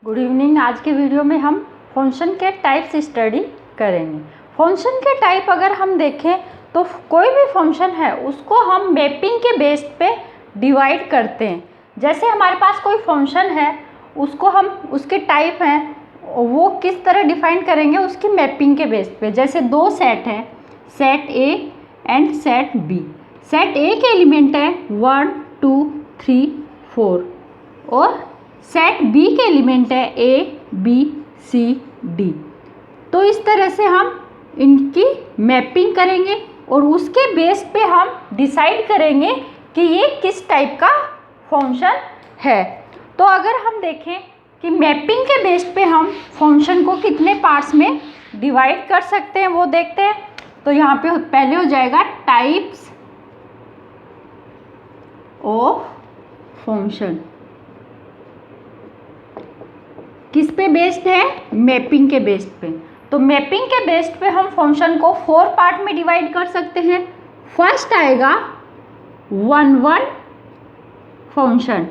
Good evening. आज के video में हम फंक्शन के टाइप्स स्टडी करेंगे। फंक्शन के टाइप अगर हम देखें तो कोई भी फंक्शन है उसको हम मैपिंग के बेस पे डिवाइड करते हैं। जैसे हमारे पास कोई फंक्शन है उसको हम उसके टाइप हैं वो किस तरह डिफाइन करेंगे उसकी मैपिंग के बेस पे। जैसे दो सेट हैं, set A and set B. Set A के एलिमेंट है 1 2 3 4 और सेट बी के एलिमेंट है ए बी सी डी। तो इस तरह से हम इनकी मैपिंग करेंगे और उसके बेस पे हम डिसाइड करेंगे कि ये किस टाइप का फंक्शन है। तो अगर हम देखें कि मैपिंग के बेस पे हम फंक्शन को कितने पार्ट्स में डिवाइड कर सकते हैं वो देखते हैं। तो यहाँ पे पहले हो जाएगा टाइप्स ऑफ फंक्शन। किस पे बेस्ड है? मैपिंग के बेस्ड पे। तो मैपिंग के बेस्ड पे हम फंक्शन को 4 पार्ट में डिवाइड कर सकते हैं। फर्स्ट आएगा 1 फंक्शन,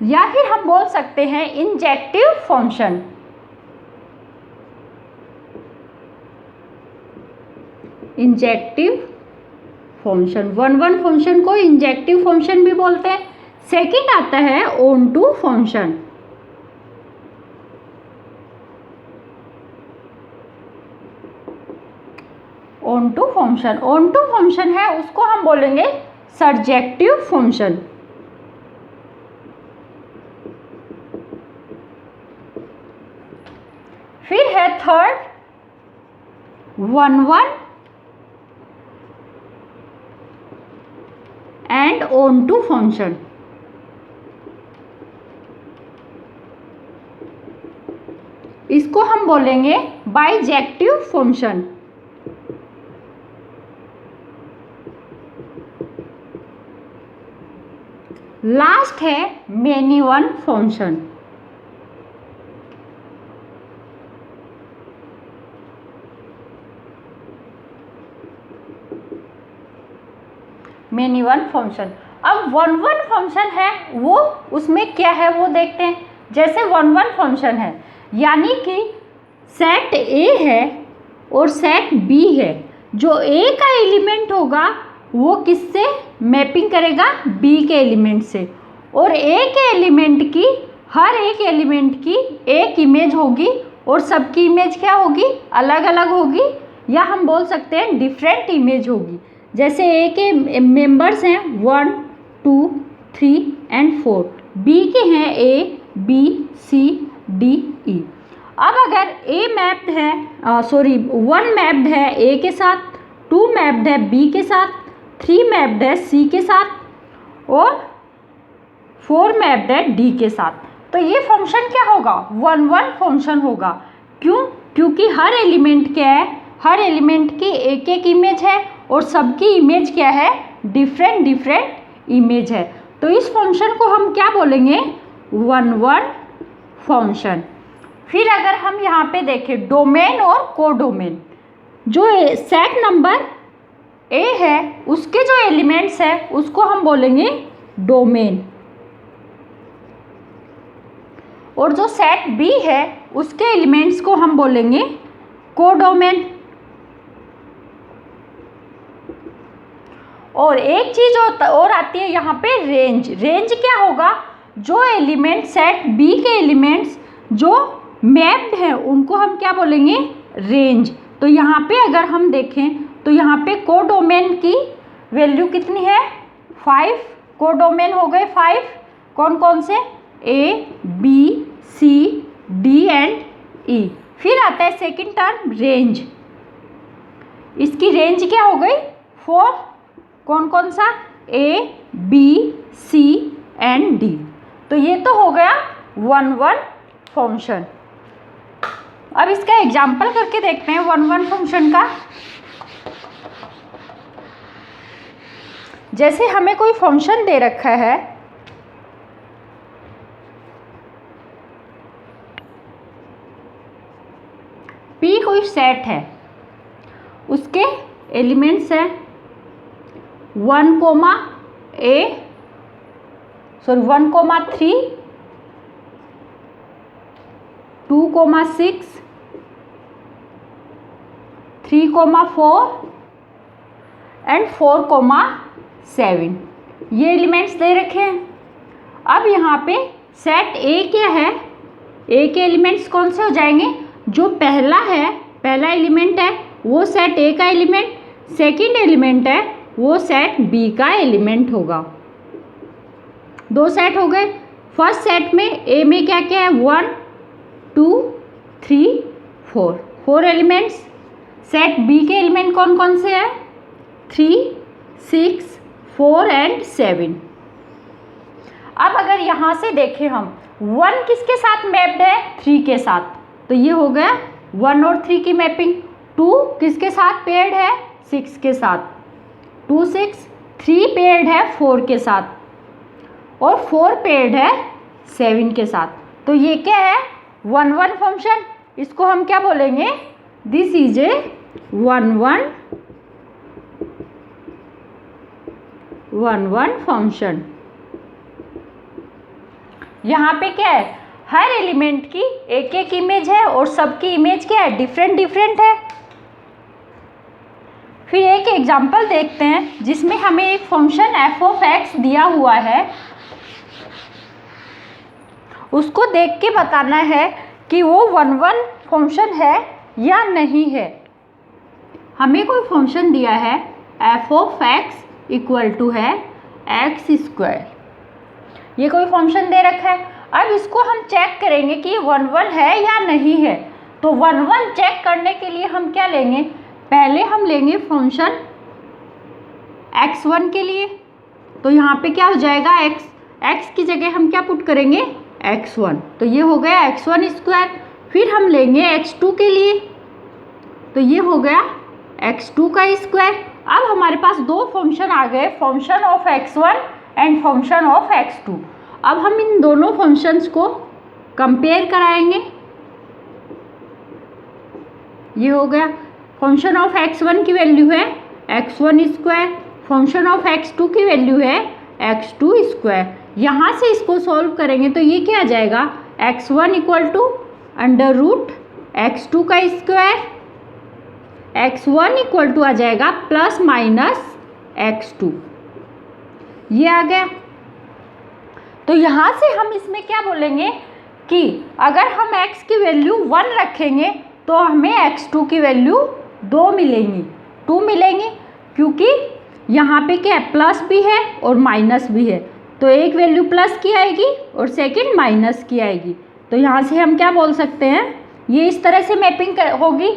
या फिर हम बोल सकते हैं injective function. Injective function 1 function को इंजेक्टिव फंक्शन भी बोलते हैं। सेकंड आता है onto function. Onto function है उसको हम बोलेंगे सर्जेक्टिव फंक्शन। फिर है third 1 and onto function. इसको हम बोलेंगे बाइजेक्टिव फंक्शन। लास्ट है many one function. Many one function. अब 1 फंक्शन है वो उसमें क्या है वो देखते हैं। जैसे 1 फंक्शन है यानी कि सेट ए है और सेट बी है। जो ए का एलिमेंट होगा वो किससे मैपिंग करेगा? बी के एलिमेंट से। और ए के एलिमेंट की हर एक एलिमेंट की एक इमेज होगी और सबकी इमेज क्या होगी? अलग अलग होगी, या हम बोल सकते हैं डिफरेंट इमेज होगी। जैसे ए के मेंबर्स हैं 1 2 3 एंड 4, बी के हैं ए बी सी डी ई। अब अगर ए मैप्ड है 1 मैप्ड है ए के साथ, 2 मैप्ड है बी के साथ, 3 मैप्ड है सी के साथ और 4 मैप्ड है डी के साथ, तो ये फंक्शन क्या होगा? 1 फंक्शन होगा। क्यों? क्योंकि हर एलिमेंट क्या है? हर एलिमेंट की एक एक इमेज है और सबकी इमेज क्या है? डिफरेंट इमेज है। तो इस फंक्शन को हम क्या बोलेंगे? 1 फंक्शन। फिर अगर हम यहाँ पे देखें डोमेन और कोडोमेन, जो सेट नंबर ए है उसके जो एलिमेंट्स है उसको हम बोलेंगे डोमेन, और जो सेट बी है उसके एलिमेंट्स को हम बोलेंगे कोडोमेन। और एक चीज और आती है यहाँ पे रेंज। रेंज क्या होगा? जो एलिमेंट सेट बी के एलिमेंट्स जो मैप्ड है उनको हम क्या बोलेंगे? रेंज। तो यहाँ पे अगर हम देखें तो यहाँ पे कोडोमेन की वैल्यू कितनी है? 5 कोडोमेन हो गए 5। कौन कौन से? A B C D and E. फिर आता है सेकंड टर्म रेंज। इसकी रेंज क्या हो गई? 4। कौन कौन सा? A B C and D. तो ये तो हो गया 1 फंक्शन। अब इसका एग्जाम्पल करके देखते हैं 1 फंक्शन का। जैसे हमें कोई फंक्शन दे रखा है P कोई सेट है, उसके एलिमेंट्स हैं 1 A सॉरी 1,3, 2,6, 3,4 एंड 4,7 ये एलिमेंट्स दे रखे हैं। अब यहाँ पे सेट ए क्या है, ए के एलिमेंट्स कौन से हो जाएंगे, जो पहला है, पहला एलिमेंट है वो सेट ए का एलिमेंट, सेकंड एलिमेंट है वो सेट बी का एलिमेंट होगा। दो सेट हो गए। फर्स्ट सेट में ए में क्या क्या है, 1 2 3 4 एलिमेंट्स। सेट बी के एलिमेंट कौन कौन से हैं, 3 6 4 एंड 7। अब अगर यहाँ से देखें हम 1 किसके साथ मैप्ड है, 3 के साथ, तो ये हो गया 1 और 3 की मैपिंग। 2 किसके साथ पेयर्ड है, 6 के साथ, 2 6, 3 पेयर्ड है 4 के साथ और 4 पेयर्ड है 7 के साथ। तो ये क्या है, 1 1 फंक्शन। इसको हम क्या बोलेंगे, दिस इज ए 1 1 फंक्शन। यहाँ पे क्या है, हर एलिमेंट की एक एक इमेज है और सबकी इमेज क्या है, डिफरेंट डिफरेंट है। फिर एक एग्जांपल देखते हैं जिसमें हमें एक फंक्शन एफ ऑफ एक्स दिया हुआ है, उसको देख के बताना है कि वो 1 1 फंक्शन है या नहीं है। हमें कोई फंक्शन दिया है f of x equal to है एक्स स्क्वायर, ये कोई फंक्शन दे रखा है। अब इसको हम चेक करेंगे कि ये 1 1 है या नहीं है। तो 1 1 चेक करने के लिए हम क्या लेंगे, पहले हम लेंगे फंक्शन x1 के लिए। तो यहाँ पे क्या हो जाएगा, x की जगह हम क्या पुट करेंगे, x1, तो ये हो गया x1 स्क्वायर। फिर हम लेंगे x2 के लिए, तो ये हो गया x2 का स्क्वायर। अब हमारे पास दो फंक्शन आ गए, function of x1 and function of x2। अब हम इन दोनों फंक्शंस को कंपेयर कराएंगे। ये हो गया, फंक्शन ऑफ x1 की वैल्यू है x1 square, function of x2 की वैल्यू है x2 स्क्वायर। यहाँ से इसको सॉल्व करेंगे तो ये क्या आ जाएगा, x1 equal to under root x2 का स्क्वायर, x1 इक्वल टू आ जाएगा प्लस माइनस x2, ये आ गया। तो यहाँ से हम इसमें क्या बोलेंगे कि अगर हम x की वैल्यू 1 रखेंगे तो हमें x2 की वैल्यू 2 मिलेंगी, 2 मिलेंगी, क्योंकि यहाँ पे क्या है, प्लस भी है और माइनस भी है। तो एक वैल्यू प्लस की आएगी और सेकंड माइनस की आएगी। तो यहाँ से हम क्या बोल सकते हैं, ये इस तरह से मैपिंग होगी।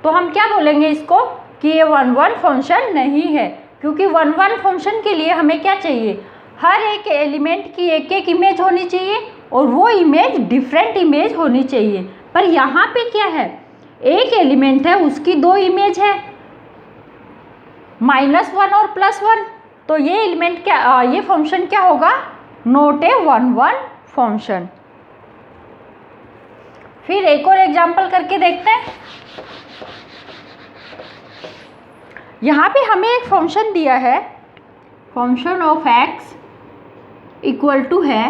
तो हम क्या बोलेंगे इसको कि ये 1 1 फंक्शन नहीं है, क्योंकि 1 1 फंक्शन के लिए हमें क्या चाहिए, हर एक एलिमेंट की एक एक इमेज होनी चाहिए और वो इमेज डिफरेंट इमेज होनी चाहिए। पर यहाँ पे क्या है, एक एलिमेंट है उसकी 2 इमेज है, -1 और +1। तो ये एलिमेंट क्या, ये फंक्शन क्या होगा, नॉट ए 1 1 फंक्शन। फिर एक और एग्जांपल करके देखते हैं। यहाँ पे हमें एक फंक्शन दिया है, function of x equal to है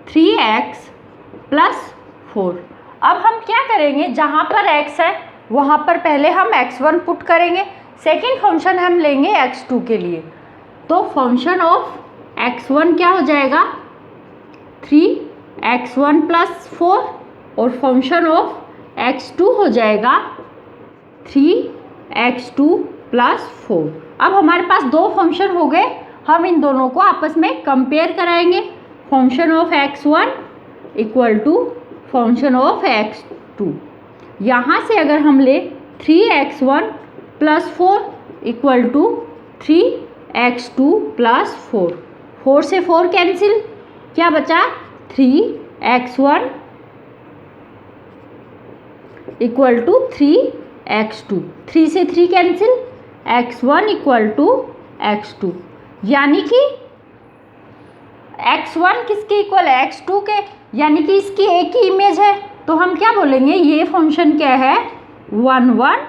3x + 4। अब हम क्या करेंगे, जहाँ पर x है वहाँ पर पहले हम x1 पुट करेंगे, सेकेंड फंक्शन हम लेंगे x2 के लिए। तो फंक्शन ऑफ x1 क्या हो जाएगा, 3x1 + 4 और फंक्शन ऑफ x2 हो जाएगा 3x2 + 4। अब हमारे पास दो फंक्शन हो गए, हम इन दोनों को आपस में कंपेयर कराएंगे। Function of x1 equal to function of x2। यहाँ से अगर हम ले 3x1 + 4 इक्वल टू 3x2 + 4, 4 से 4 कैंसिल, क्या बचा 3x1 इक्वल टू 3x2, 3 से 3 cancel, x1 equal to x2, यानी कि x1 किसके इक्वल है, x2 के, यानी कि इसकी एक ही इमेज है। तो हम क्या बोलेंगे, ये फंक्शन क्या है, 1 1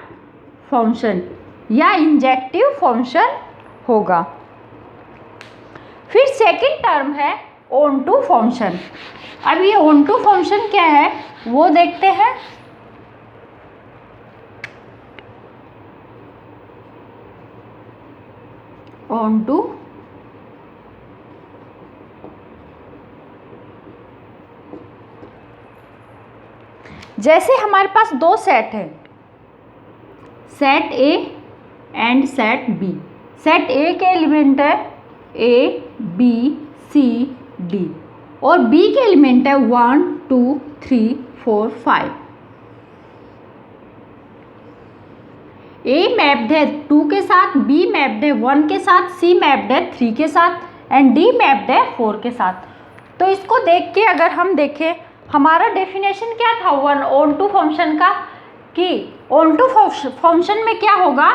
फंक्शन या इंजेक्टिव फंक्शन होगा। फिर सेकंड टर्म है ऑन टू फंक्शन। अब ये ऑन टू फंक्शन क्या है वो देखते हैं। ऑन टू जैसे हमारे पास दो सेट है, set A and set B. Set A के एलिमेंट है ए बी सी डी और बी के एलिमेंट है 1 2 3 4 5। ए मैप्ड है 2 के साथ, बी मैप्ड है 1 के साथ, सी मैप्ड है 3 के साथ एंड डी मैप्ड है 4 के साथ। तो इसको देख के अगर हम देखें, हमारा डेफिनेशन क्या था वन ऑन टू फंक्शन का, कि ऑन टू फंक्शन में क्या होगा,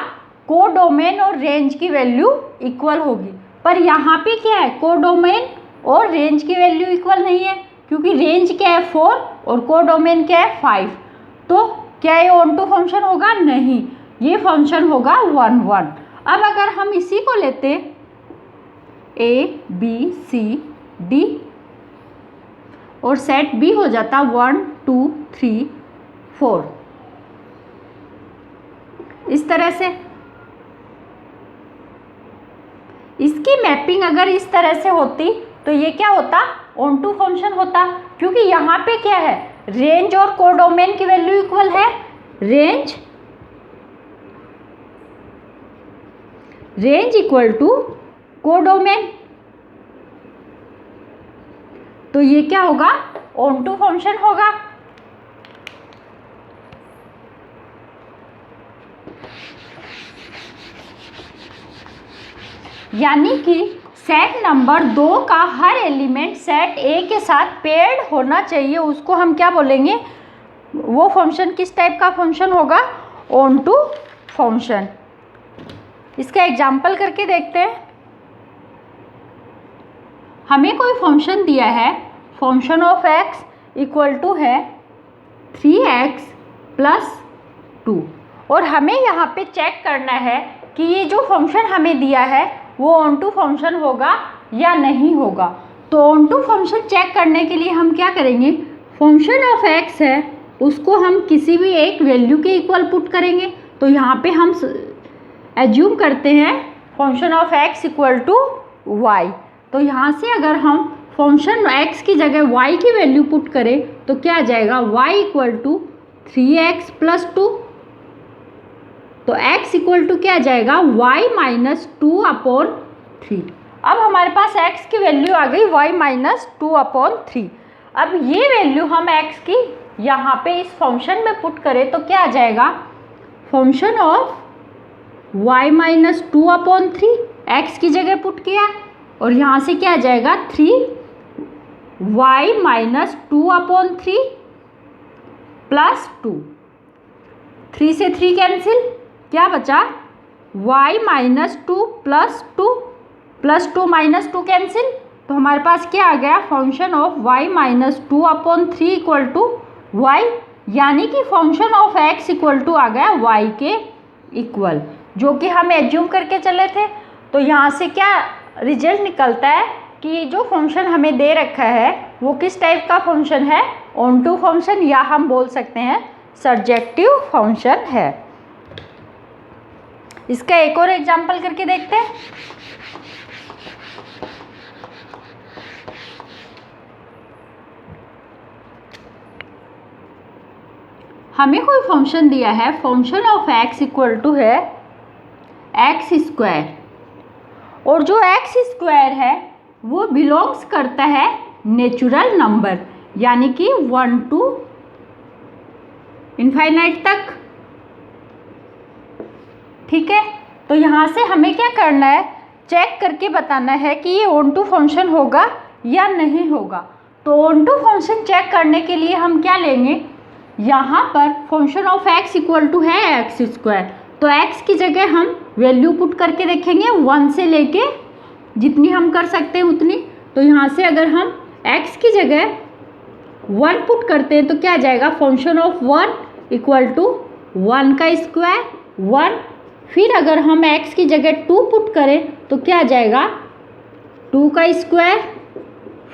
कोडोमेन और रेंज की वैल्यू इक्वल होगी। पर यहाँ पे क्या है, कोडोमेन और रेंज की वैल्यू इक्वल नहीं है, क्योंकि रेंज क्या है 4 और कोडोमेन क्या है 5। तो क्या ये ऑन टू फंक्शन होगा? नहीं, ये फंक्शन होगा 1 1। अब अगर हम इसी को लेते ए बी सी डी और सेट बी हो जाता 1 2 3 4, इस तरह से। इसकी मैपिंग अगर इस तरह से होती तो ये क्या होता, ऑन टू फंक्शन होता, क्योंकि यहाँ पे क्या है, रेंज और कोडोमेन की वैल्यू इक्वल है। रेंज इक्वल टू कोडोमेन, तो ये क्या होगा, ऑन टू फंक्शन होगा। यानी कि सेट नंबर 2 का हर एलिमेंट सेट ए के साथ पेयर्ड होना चाहिए, उसको हम क्या बोलेंगे, वो फंक्शन किस टाइप का फंक्शन होगा, ऑन टू फंक्शन। इसका एग्जाम्पल करके देखते हैं। हमें कोई फंक्शन दिया है, function of x equal to है 3x प्लस 2, और हमें यहाँ पे चेक करना है कि ये जो फंक्शन हमें दिया है वो ऑन टू फंक्शन होगा या नहीं होगा। तो ऑन टू फंक्शन चेक करने के लिए हम क्या करेंगे, फंक्शन ऑफ एक्स है उसको हम किसी भी एक वैल्यू के इक्वल पुट करेंगे। तो यहाँ पे हम एज्यूम करते हैं function of x equal to y. तो यहाँ से अगर हम फंक्शन x की जगह y की वैल्यू पुट करें तो क्या आ जाएगा, y equal to 3x plus 2। तो x इक्वल टू क्या आ जाएगा, y माइनस 2/3। अब हमारे पास x की वैल्यू आ गई y माइनस 2/3। अब ये वैल्यू हम x की यहाँ पे इस फंक्शन में पुट करें तो क्या आ जाएगा, function of y minus 2/3, x की जगह पुट किया और यहाँ से क्या आ जाएगा 3y माइनस 2/3 प्लस 2। 3 से 3 कैंसिल, क्या बचा, y minus 2 plus 2 plus 2 minus 2 cancel. तो हमारे पास क्या आ गया, function of y minus 2/3 equal to y, यानी कि function of x equal to आ गया y के इक्वल, जो कि हम एज्यूम करके चले थे। तो यहाँ से क्या रिजल्ट निकलता है कि जो फंक्शन हमें दे रखा है वो किस टाइप का फंक्शन है, ऑन टू फंक्शन, या हम बोल सकते हैं सर्जेक्टिव फंक्शन है। इसका एक और एग्जांपल करके देखते हैं। हमें कोई फंक्शन दिया है, function of x equal to है एक्स स्क्वायर, और जो एक्स स्क्वायर है वो बिलोंग्स करता है नेचुरल नंबर, यानी कि 1 टू इनफाइनाइट तक। ठीक है, तो यहाँ से हमें क्या करना है, चेक करके बताना है कि ये ऑन टू फंक्शन होगा या नहीं होगा। तो ऑन टू फंक्शन चेक करने के लिए हम क्या लेंगे, यहाँ पर function of x equal to है एक्स स्क्वायर, तो x की जगह हम वैल्यू पुट करके देखेंगे 1 से लेके जितनी हम कर सकते हैं उतनी। तो यहाँ से अगर हम x की जगह 1 पुट करते हैं तो क्या आ जाएगा, फंक्शन ऑफ 1 इक्वल टू 1 का स्क्वायर 1। फिर अगर हम x की जगह 2 पुट करें तो क्या आ जाएगा, 2 का स्क्वायर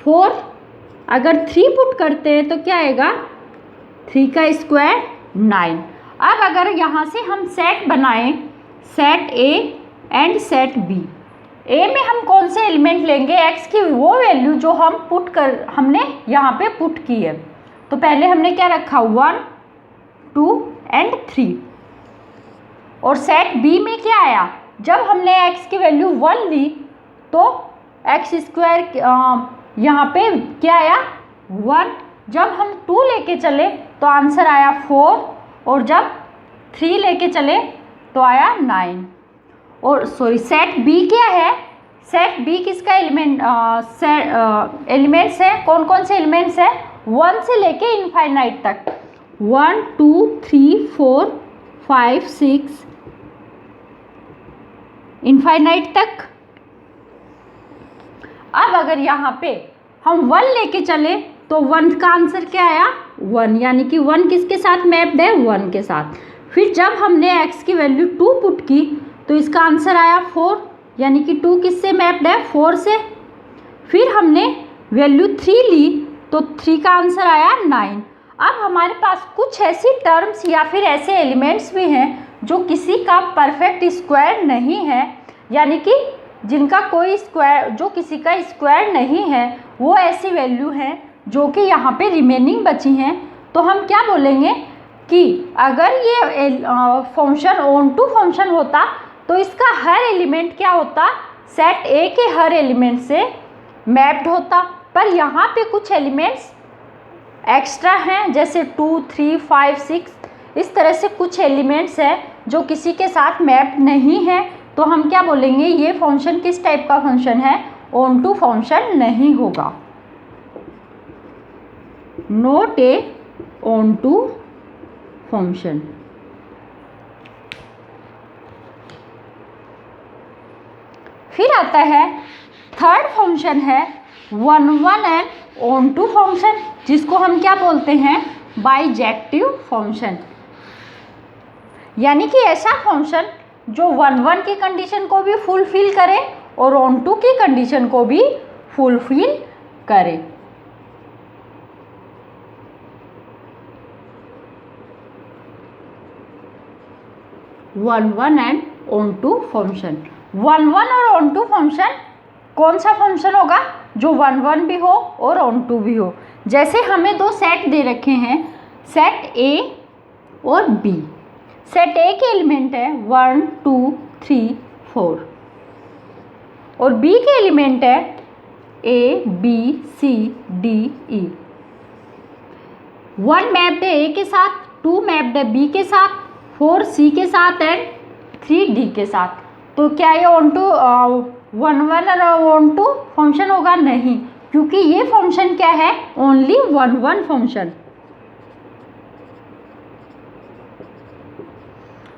4, अगर 3 पुट करते हैं तो क्या आएगा, 3 का स्क्वायर 9। अब अगर यहाँ से हम सेट बनाएं, set A and set B, A में हम कौन से एलिमेंट लेंगे, एक्स की वो वैल्यू जो हमने यहाँ पे पुट की है। तो पहले हमने क्या रखा, 1, 2 एंड 3। और सेट बी में क्या आया, जब हमने x की वैल्यू 1 ली तो एक्स स्क्वायर यहाँ पे क्या आया, 1। जब हम 2 लेके चले तो आंसर आया 4, और जब 3 लेके चले तो आया 9। और सॉरी, सेट बी क्या है, सेट बी किसका एलिमेंट्स है, कौन कौन से एलिमेंट्स है, 1 से लेके इनफाइनाइट तक, 1 2 3 4 5 6 इनफाइनाइट तक। अब अगर यहाँ पे हम 1 लेके चले तो 1 का आंसर क्या आया, 1, यानी कि 1 किसके साथ मैप्ड है, 1 के साथ। फिर जब हमने x की वैल्यू 2 पुट की तो इसका आंसर आया 4, यानी कि 2 किससे मैप्ड है, 4 से। फिर हमने वैल्यू 3 ली तो 3 का आंसर आया 9। अब हमारे पास कुछ ऐसी टर्म्स या फिर ऐसे एलिमेंट्स भी हैं जो किसी का परफेक्ट स्क्वायर नहीं है, यानी कि जिनका कोई स्क्वायर, जो किसी का स्क्वायर नहीं है, वो ऐसी वैल्यू हैं जो कि यहाँ पे रिमेनिंग बची हैं। तो हम क्या बोलेंगे कि अगर ये फंक्शन ऑन टू फंक्शन होता तो इसका हर एलिमेंट क्या होता, सेट ए के हर एलिमेंट से मैप्ड होता। पर यहाँ पे कुछ एलिमेंट्स एक्स्ट्रा हैं, जैसे 2 3 5 6, इस तरह से कुछ एलिमेंट्स हैं जो किसी के साथ मैप्ड नहीं है। तो हम क्या बोलेंगे, ये फंक्शन किस टाइप का फंक्शन है, ऑन टू फंक्शन नहीं होगा, not a onto function. फिर आता है थर्ड फंक्शन है 1 1 एंड ऑन टू फंक्शन, जिसको हम क्या बोलते हैं, बाइजेक्टिव फंक्शन। यानी कि ऐसा फंक्शन जो 1 1 की कंडीशन को भी फुलफिल करे और ऑन टू की कंडीशन को भी फुलफिल करे। One one and onto function, 1 1 और ऑन टू फंक्शन कौन सा फंक्शन होगा, जो 1 1 भी हो और ऑन टू भी हो। जैसे हमें दो सेट दे रखे हैं, सेट ए और बी। सेट ए के एलिमेंट है 1 2 3 4 और बी के एलिमेंट है A B C D E. 1 mapped है ए के साथ, 2 मैप्ड है बी के साथ, 4 सी के साथ एंड 3 डी के साथ। तो क्या ये ऑन टू 1 1 और ऑन टू फंक्शन होगा, नहीं, क्योंकि ये फंक्शन क्या है, ओनली 1 1 फंक्शन।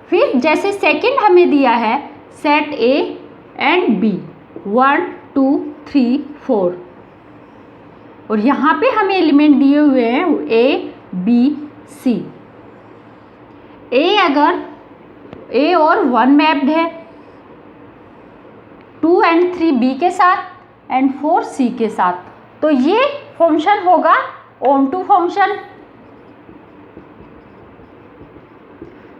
फिर जैसे सेकंड हमें दिया है सेट ए एंड बी 1 2 3 4 और यहाँ पे हमें एलिमेंट दिए हुए हैं ए बी सी। ए अगर ए और 1 मैप्ड है, 2 एंड 3 बी के साथ एंड 4 सी के साथ, तो ये फंक्शन होगा ऑन टू फंक्शन,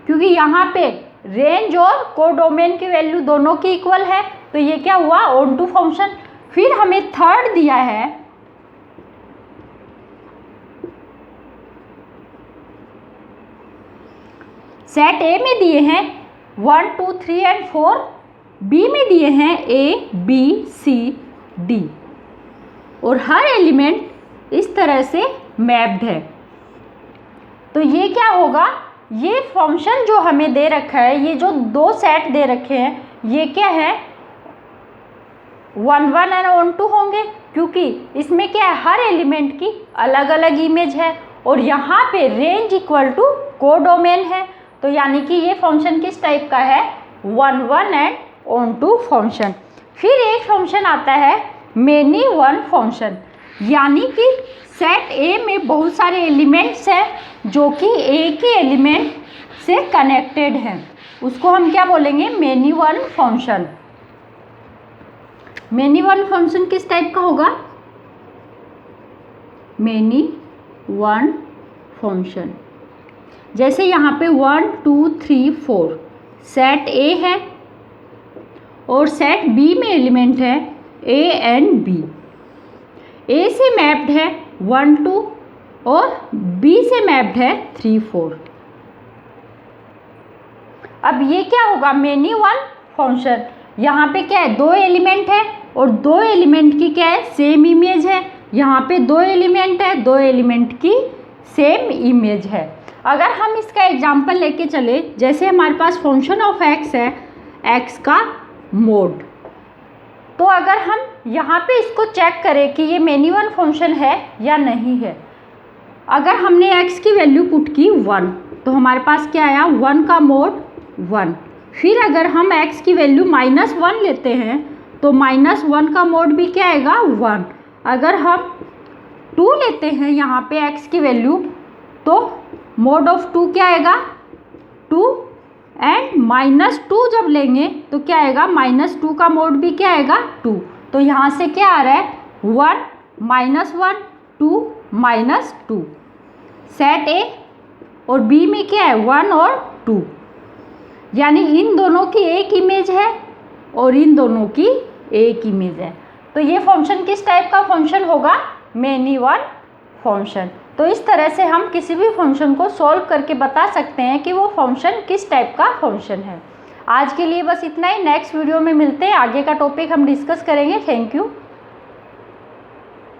क्योंकि यहाँ पे रेंज और कोडोमेन की वैल्यू दोनों की इक्वल है। तो ये क्या हुआ, ऑन टू फंक्शन। फिर हमें थर्ड दिया है सेट ए में दिए हैं 1 2 3 एंड 4, बी में दिए हैं ए बी सी डी और हर एलिमेंट इस तरह से मैप्ड है। तो ये क्या होगा, ये फंक्शन जो हमें दे रखा है, ये जो दो सेट दे रखे हैं, ये क्या है 1 1 एंड ऑन टू होंगे, क्योंकि इसमें क्या है, हर एलिमेंट की अलग अलग इमेज है और यहाँ पे रेंज इक्वल टू कोडोमेन है। तो यानी कि ये फंक्शन किस टाइप का है, 1 1 एंड ऑन टू फंक्शन। फिर एक फंक्शन आता है मेनी वन फंक्शन, यानी कि सेट ए में बहुत सारे एलिमेंट्स हैं जो कि ए के एलिमेंट से कनेक्टेड हैं, उसको हम क्या बोलेंगे, many one function. Many one function किस टाइप का होगा, मेनी वन फंक्शन। जैसे यहाँ पे 1 2 3 4 सेट ए है और सेट बी में एलिमेंट है ए एंड बी। ए से मैप्ड है 1 2 और बी से मैप्ड है 3 4। अब ये क्या होगा, मेनी वन फंक्शन। यहाँ पे क्या है, 2 एलिमेंट है और 2 एलिमेंट की क्या है, सेम इमेज है। यहाँ पे 2 एलिमेंट है, 2 एलिमेंट की सेम इमेज है। अगर हम इसका एग्जांपल लेके चले, जैसे हमारे पास फंक्शन ऑफ एक्स है, एक्स का मोड, तो अगर हम यहाँ पे इसको चेक करें कि ये मेनी वन फंक्शन है या नहीं है। अगर हमने x की वैल्यू पुट की 1 तो हमारे पास क्या आया, 1 का मोड 1। फिर अगर हम x की वैल्यू -1 लेते हैं तो -1 का मोड भी क्या आएगा, 1। अगर हम 2 लेते हैं यहाँ पे x की वैल्यू तो मोड ऑफ 2 क्या आएगा, 2। एंड -2 जब लेंगे तो क्या आएगा, -2 का मोड भी क्या आएगा, 2। तो यहाँ से क्या आ रहा है, 1 -1 2 -2। सेट ए और बी में क्या है, 1 और 2, यानी इन दोनों की एक इमेज है और इन दोनों की एक इमेज है। तो ये फंक्शन किस टाइप का फंक्शन होगा, मेनी वन फंक्शन। तो इस तरह से हम किसी भी फंक्शन को सॉल्व करके बता सकते हैं कि वो फंक्शन किस टाइप का फंक्शन है। आज के लिए बस इतना ही। नेक्स्ट वीडियो में मिलते हैं, आगे का टॉपिक हम डिस्कस करेंगे। Thank you.